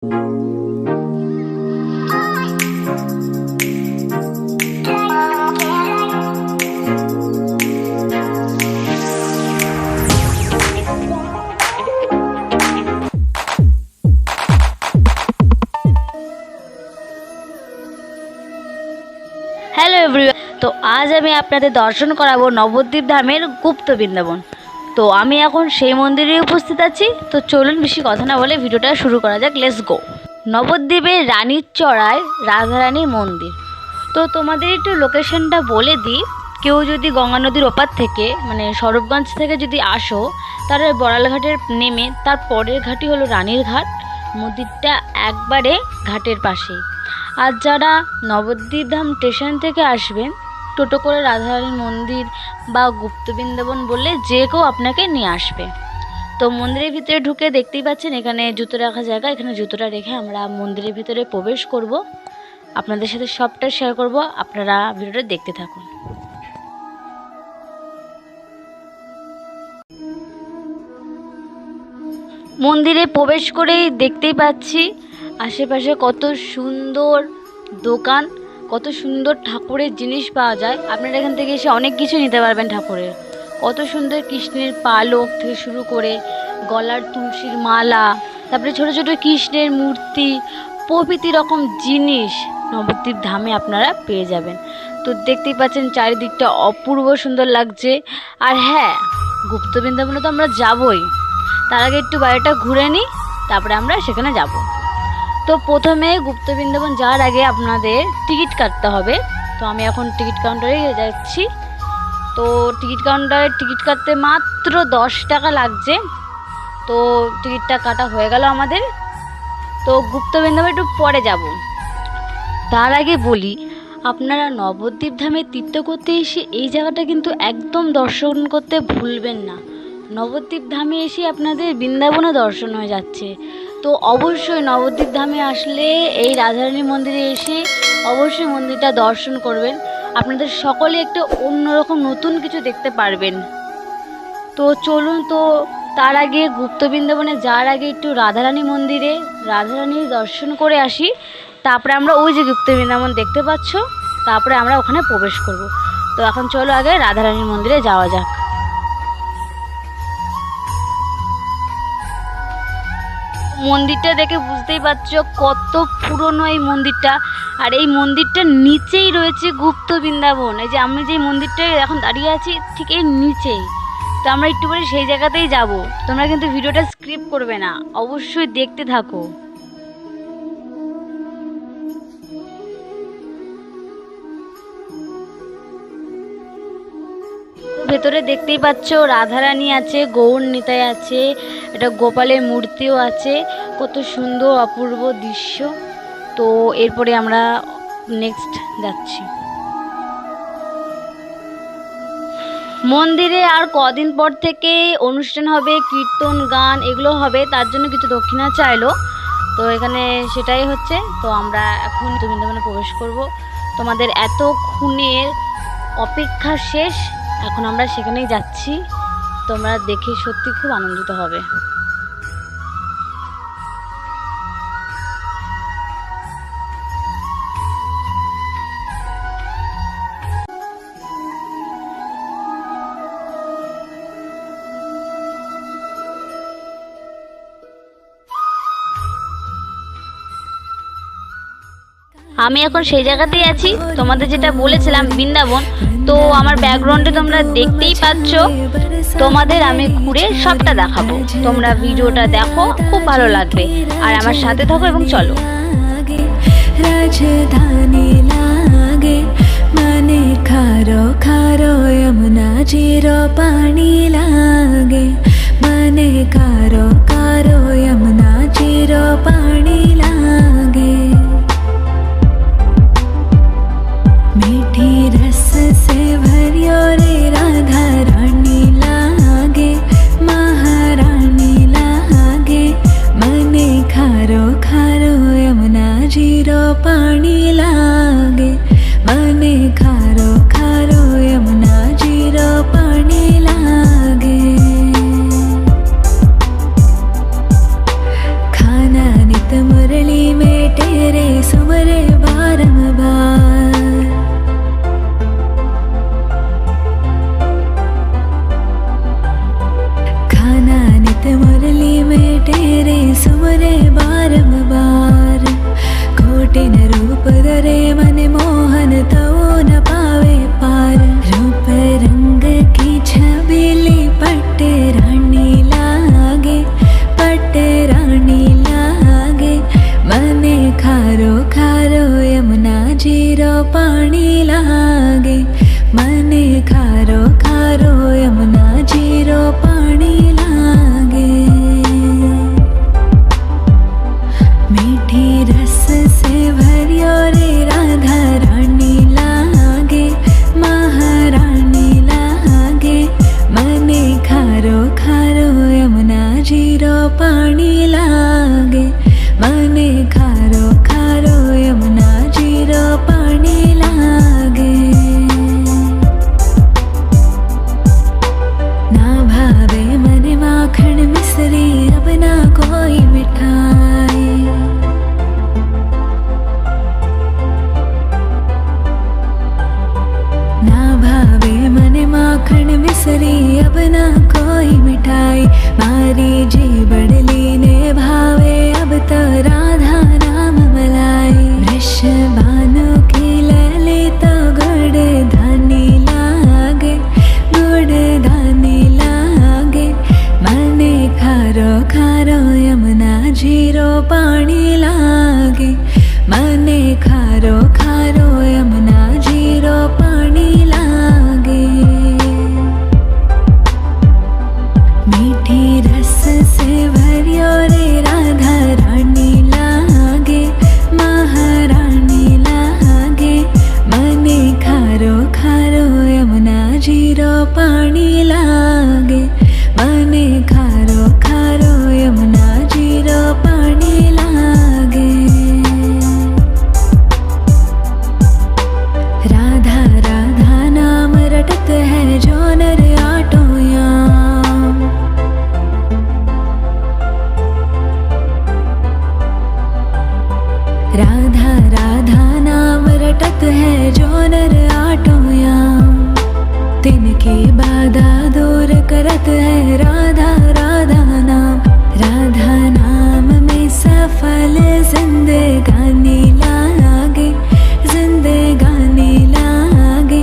Hello everyone, তো আজ আমি আপনাদের দর্শন করাবো নবদ্বীপ ধামের গুপ্ত বৃন্দাবন। তো আমি এখন সেই মন্দিরে উপস্থিত আছি। তো চলুন বেশি কথা না বলে ভিডিওটা শুরু করা যাক, লেটস গো। নবদ্বীপের রানীর চড়ায় রাধারানীর মন্দির। তো তোমাদের একটু লোকেশনটা বলে দিই। কেউ যদি গঙ্গা নদীর ওপার থেকে মানে স্বরূপগঞ্জ থেকে যদি আসো, তাহলে বড়ালঘাটের নেমে তার পরের ঘাটই হলো রানীর ঘাট। মন্দিরটা একবারে ঘাটের পাশেই। আর যারা নবদ্বীপ ধাম স্টেশন থেকে আসবেন, টোটো করে রাধারানীর মন্দির বা গুপ্ত বৃন্দাবন বললে যে কেউ আপনাকে নিয়ে আসবে। তো মন্দিরের ভিতরে ঢুকে দেখতেই পাচ্ছেন এখানে জুতো রাখার জায়গা। এখানে জুতোটা রেখে আমরা মন্দিরের ভিতরে প্রবেশ করব। আপনাদের সাথে সবটা শেয়ার করব, আপনারা ভিডিওটা দেখতে থাকুন। মন্দিরে প্রবেশ করেই দেখতেই পাচ্ছি আশেপাশে কত সুন্দর দোকান, কত সুন্দর ঠাকুরের জিনিস পাওয়া যায়। আপনারা এখান থেকে এসে অনেক কিছু নিতে পারবেন ঠাকুরের। কত সুন্দর কৃষ্ণের পালক থেকে শুরু করে গলার তুলসীর মালা, তারপরে ছোট ছোট কৃষ্ণের মূর্তি, প্রভৃতি রকম জিনিস নবদ্বীপ ধামে আপনারা পেয়ে যাবেন। তো দেখতেই পাচ্ছেন চারিদিকটা অপূর্ব সুন্দর লাগছে। আর হ্যাঁ, গুপ্ত বৃন্দাবনে তো আমরা যাবই, তার আগে একটু বাইরেটা ঘুরে নিই, তারপরে আমরা সেখানে যাব। তো প্রথমে গুপ্ত বৃন্দাবন যাওয়ার আগে আপনাদের টিকিট কাটতে হবে। তো আমি এখন টিকিট কাউন্টারে যাচ্ছি। তো টিকিট কাউন্টারে টিকিট কাটতে মাত্র 10 টাকা লাগছে। তো টিকিটটা কাটা হয়ে গেল আমাদের। তো গুপ্ত বৃন্দাবন একটু পরে যাব। তার আগে বলি, আপনারা নবদ্বীপ ধামে তীর্থ করতে এসে এই জায়গাটা কিন্তু একদম দর্শন করতে ভুলবেন না। নবদ্বীপ ধামে এসে আপনাদের বৃন্দাবনও দর্শন হয়ে যাচ্ছে। তো অবশ্যই নবদ্বীপ ধামে আসলে এই রাধারানী মন্দিরে এসে অবশ্যই মন্দিরটা দর্শন করবেন। আপনাদের সকলে একটা অন্যরকম নতুন কিছু দেখতে পারবেন। তো চলুন, তো তার আগে গুপ্ত বৃন্দাবনে যাওয়ার আগে একটু রাধারানী মন্দিরে রাধারানীর দর্শন করে আসি। তারপরে আমরা ওই যে গুপ্ত বৃন্দাবন দেখতে পাচ্ছ, তারপরে আমরা ওখানে প্রবেশ করব। তো এখন চলো আগে রাধারানীর মন্দিরে যাওয়া যাক। মন্দিরটা দেখে বুঝতেই পারছো কত পুরনো এই মন্দিরটা। আর এই মন্দিরটার নিচেই রয়েছে গুপ্ত বৃন্দাবন। এই যে আমি যে মন্দিরটায় এখন দাঁড়িয়ে আছি ঠিক এই নিচেই। তো আমরা একটু পরে সেই জায়গাতেই যাব। তোমরা কিন্তু ভিডিওটা স্কিপ করবে না, অবশ্যই দেখতে থাকো। ভেতরে দেখতেই পাচ্ছ রাধারানী আছে, গৌর নিতাই আছে, এটা গোপালের মূর্তিও আছে। কত সুন্দর অপূর্ব দৃশ্য। তো এরপরে আমরা নেক্সট যাচ্ছি। মন্দিরে আর কদিন পর থেকে অনুষ্ঠান হবে, কীর্তন গান এগুলো হবে, তার জন্য কিছু দক্ষিণা চাইলো। তো এখানে সেটাই হচ্ছে। তো আমরা এখন বৃন্দাবনে প্রবেশ করব। তোমাদের এতক্ষণের অপেক্ষা শেষ, এখন আমরা সেখানেই যাচ্ছি। তোমরা দেখে সত্যি খুব আনন্দিত হবে। আমি এখন সেই জায়গাতেই আছি, তোমাদের যেটা বলেছিলাম বৃন্দাবন। তো আমার ব্যাকগ্রাউন্ডে তোমরা দেখতেই পাচ্ছ। তোমাদের আমি ঘুরে সবটা দেখাবো, তোমরা ভিডিওটা দেখো, খুব ভালো লাগবে। আর আমার সাথে থাকো এবং চলো। রাজধানী লাগে মানে খারো খারো যমুনা জিরো পানি লাগে, মানে খারো খারো যমুনা জিরো পানি লাগে। मीठी रस से भरियो रे राधा रानी लागे, महारानी लागे, मने खारो खारो यमुना जीरो पानी लागे, मने खारो खारो यमुना जीरो पानी लागे। खाना नित मुरे खारो खारो यमुना जीरो पानी लागे। ना भावे मन माखन मिश्री अब ना कोई मिठाई। ना भावे मन माखन मिश्री अब ना कोई मिठाई। मारी जी बड़ली ने भावे अब तो राधा नाम मलाई। वृषभानु की लली तो गुड़ धानी लागे, गुड़ धानी लागे। मने खारो खारो यमुना जीरो पानी लागे। मने खारो खारो यमुना जीरो पानी लागे। मीठी रस से भरियो रे राधा रानी लागे, महारानी लागे। मने खारो खारो यमुना जीरो पानी लागे। मने खारो खारो यमुना जीरो पानी लागे। राधा राधा नाम रटत है जो नर आटोयाम। राधा राधा नाम रटत है जो नर आटोयाम। तिनकी बाधा दूर करत है राधा राधा नाम। राधा नाम में सफल जिंदगानी लागे, जिंदगानी लागे।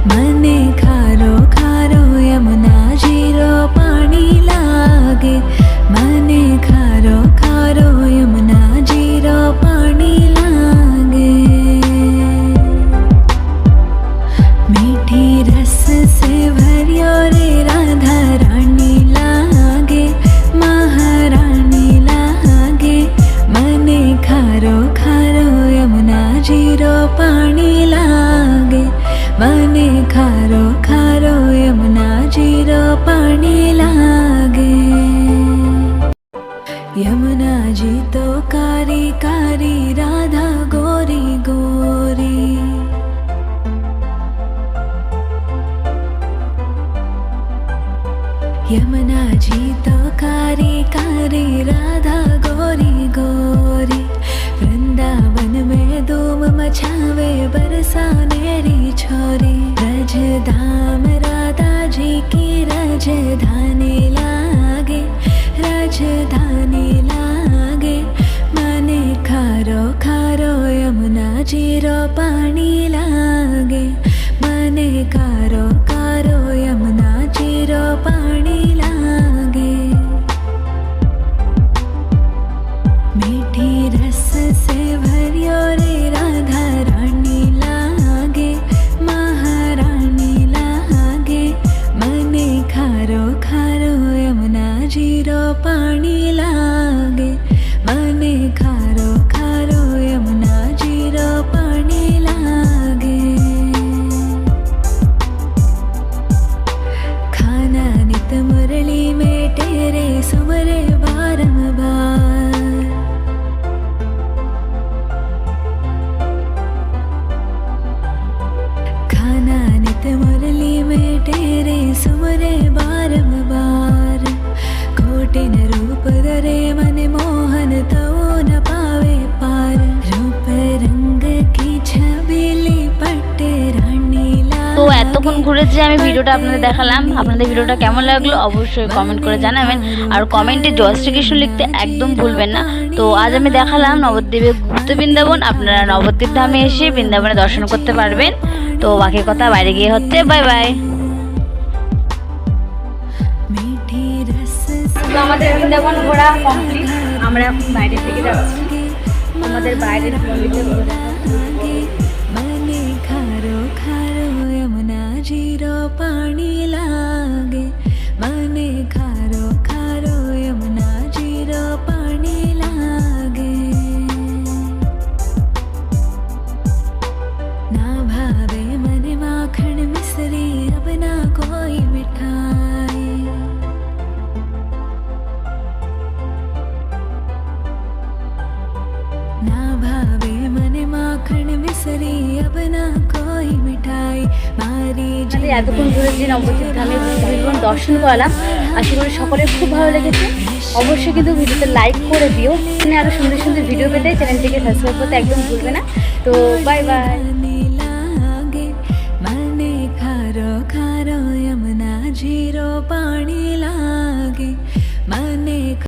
मने खारो खारो यमुना जीरो पानी लागे। मने खारो खारो यमुना जीरो पानी लागे। मीठी रस से भरियो रे राधा रानी लागे, महारानी लागे। मने खारो खारो यमुना जीरो पानी लागे। मने खारो खारो यमुना जीरो पानी लागे। यमुना जी तो कारी कारी राधा गोरी गोरी। यमुना जी तो कारी कारी राधा गोरी गोरी। वृंदावन में धूम मचावे बरसानेरी छोरी। रज धाम राधा जी की राजधानी लागे, राजधानी लागे। मने खारो खारो यमुना जीरो पानी लागे। मने खारो खारो यमुना जीरो पानी लागे। मीठी रस से भरियो रे राधा रानी लागे, महारानी लागे। मने खारो खारो यमुना जीरो पानी लागे। मने खारो खारो यमुना जीरो पानी लागे। खाना नित मुरली में तेरे सुमरे बारंबार। खाना नित मुरली में तेरे सुमरे बारंबार। कोटिन रूप धरे मन मोहन तो न पावे पार। रूप रंग की छबिली पट्टे रानी তো এতক্ষণ ঘুরে যে আমি ভিডিওটা আপনাদের দেখালাম, আপনাদের ভিডিওটা কেমন লাগলো অবশ্যই কমেন্ট করে জানাবেন। আর কমেন্টে জয় শ্রীকৃষ্ণ লিখতে একদম ভুলবেন না। তো আজ আমি দেখালাম নবদ্বীপে ঘুরতে বৃন্দাবন। আপনারা নবদ্বীপ ধামে এসে বৃন্দাবনে দর্শন করতে পারবেন। তো বাকি কথা বাইরে গিয়ে হচ্ছে। Bye bye. তো আমাদের বৃন্দাবন ঘোরা কমপ্লিট। আমরা এখন বাইরে থেকে যাচ্ছি আমাদের বাইরের মন্দিরে ঘোরা। मने खारो खारो यमुना जीरो पानी लागे। मने खारो खारो यमुना जीरो पानी लागे। ना भावे मन माखन मिश्री अब ना कोई मिठाई। ना भावे मन माखन मिसरी अब ना कोई मिठाई मारी আমাদের এতক্ষণ ধরে যে নবদ্বীপ ধামে ভগবান দর্শন করালাম, আশা করি সকলের খুব ভালো লেগেছে। অবশ্যই কিন্তু ভিডিওতে লাইক করে দিও। এখানে আরও সুন্দর সুন্দর ভিডিও পেতে চ্যানেলটিকে সাবস্ক্রাইব করতে একদম ভুলবে না। তো বাই বাই।